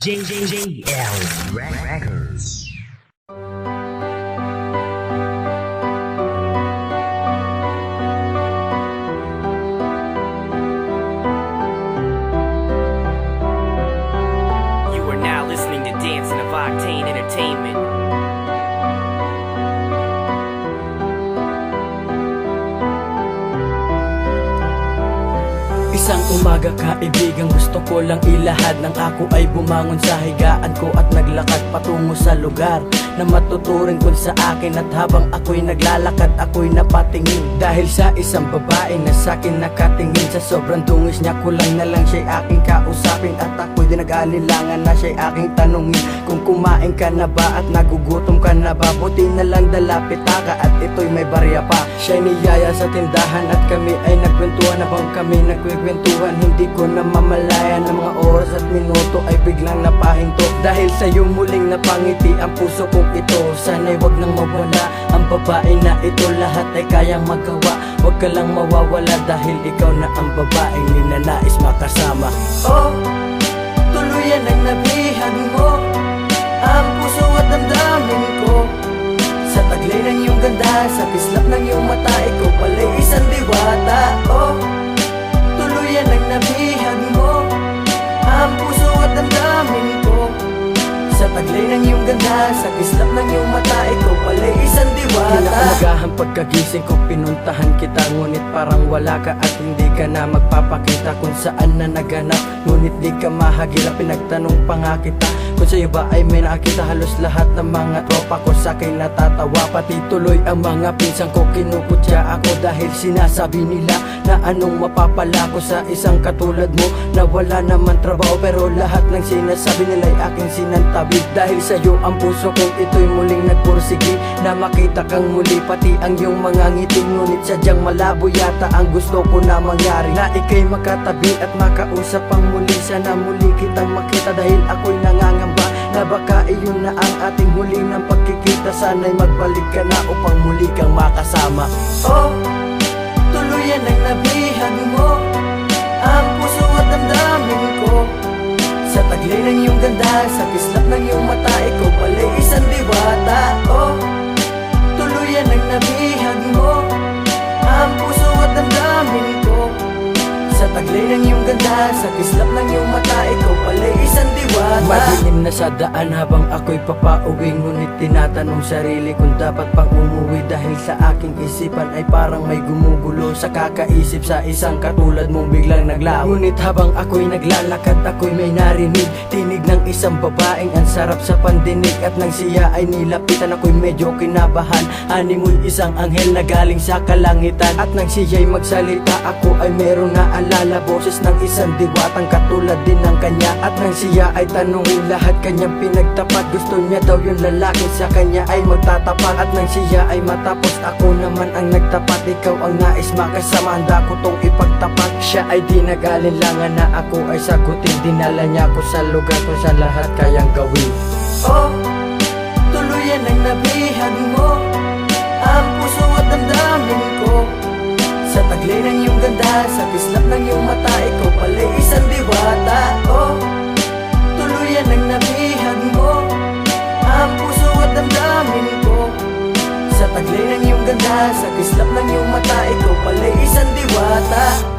JJL Records. You are now listening to Dancing of Octane Entertainment. Isang umaga kaibigan, gusto ko lang ilahad nang ako ay bumangon sa higaan ko at naglakad patungo sa lugar na matuturing kung sa akin. At habang ako'y naglalakad, ako'y napatingin dahil sa isang babae na sa'kin nakatingin. Sa sobrang dungis niya, kulang na lang siya'y aking kausapin at ako'y di nag-aalilangan na siya'y aking tanungin kung kumain ka na ba at nagugutom ka na ba. Buti na lang dalapita ka at ito'y may barya pa. Siya'y niyaya sa tindahan at kami ay nagkwentuhan. Habang kami nagkwentuhan, hindi ko na mamalayan ng mga oras at minuto ay biglang napahinto dahil sa'yo muling napangiti ang puso kong ito. Sana'y wag nang mawala ang babae na ito, lahat ay kayang magawa. Wag ka lang mawawala dahil ikaw na ang babaeng ninanais makasama. Oh, tuluyan ang nabihag mo ang puso at damdamin ko. Sa taglay ng iyong ganda, sa kislap ng iyong mata, ikaw pala'y isang diwata. Oh, tuluyan ang nabihag mo ang puso at damdamin ko. Sa taglay ng iyong ganda, sa kislap ng iyong mata, ikaw pala'y isang diwata. Kinaumagahan pagkagising ko, pinuntahan kita, ngunit parang wala ka at hindi ka na magpapakita kung saan na naganap. Ngunit di ka mahagilap, pinagtanong pa nga kita kung sa'yo ba ay may nakita. Halos lahat ng mga tropa ko sa'kin natatawa, pati tuloy ang mga pinsang ko kinukutya ako dahil sinasabi nila na anong mapapala ko sa isang katulad mo na wala naman trabaho. Pero lahat ng sinasabi nila'y aking sinantabi dahil sa'yo ang puso kong ito'y muling nagpursigi na makita kang muli, pati ang iyong mga ngiti. Ngunit sadyang malabo yata ang gusto ko na mangyari, na ika'y makatabi at makausap ang muli. Sana muli kitang makita dahil ako'y nangangamba na baka iyon na ang ating huli ng pagkikita. Sana'y magbalik ka na upang muli kang makasama. Oh, tuluyan ang nabihag mo ang puso at damdamin ko. Sa taglay ng iyong ganda, sa kislap ng iyong mata, ikaw pala'y isang diwata. Oh, tuluyan ang nabihag mo ang puso at damdamin ko. Sa taglay ng iyong ganda, sa kislap ng iyong mata, ikaw pala'y isang diwata. Madilim na sa daan habang ako'y papauwi, ngunit tinatanong sarili kung dapat pang umuwi dahil sa aking isipan ay parang may gumugulo sa kakaisip sa isang katulad mong biglang naglaho. Ngunit habang ako'y naglalakad, ako'y may narinig tinig ng isang babaeng ang sarap sa pandinig. At nang siya ay nilapitan, ako'y medyo kinabahan. Ani mo'y isang anghel na galing sa kalangitan. At nang siya'y magsalita, ako ay merong naalala, boses ng isang diwatang katulad din ng kanya. At nang siya ay tanungin, lahat kanyang pinagtapat. Gusto niya daw yung lalaki sa kanya ay magtatapat. At nang siya ay matapos, ako naman ang nagtapat. Ikaw ang nais makasama, handa ko tong ipagtapat. Siya ay di nag-alinlangan na ako ay sagutin. Dinala niya ako sa lugar kung sa lahat kayang gawin. Oh, tuluyan ang nabihag mo ang puso at damdamin ko. Sa taglay ng iyong ganda, sa kislap ng iyong mata, ikaw pala'y isang diwata. Oh, tuluyan ang nabihag mo ang puso at damdamin ko. Sa taglay ng iyong ganda, sa kislap ng iyong mata, ikaw pala'y isang diwata.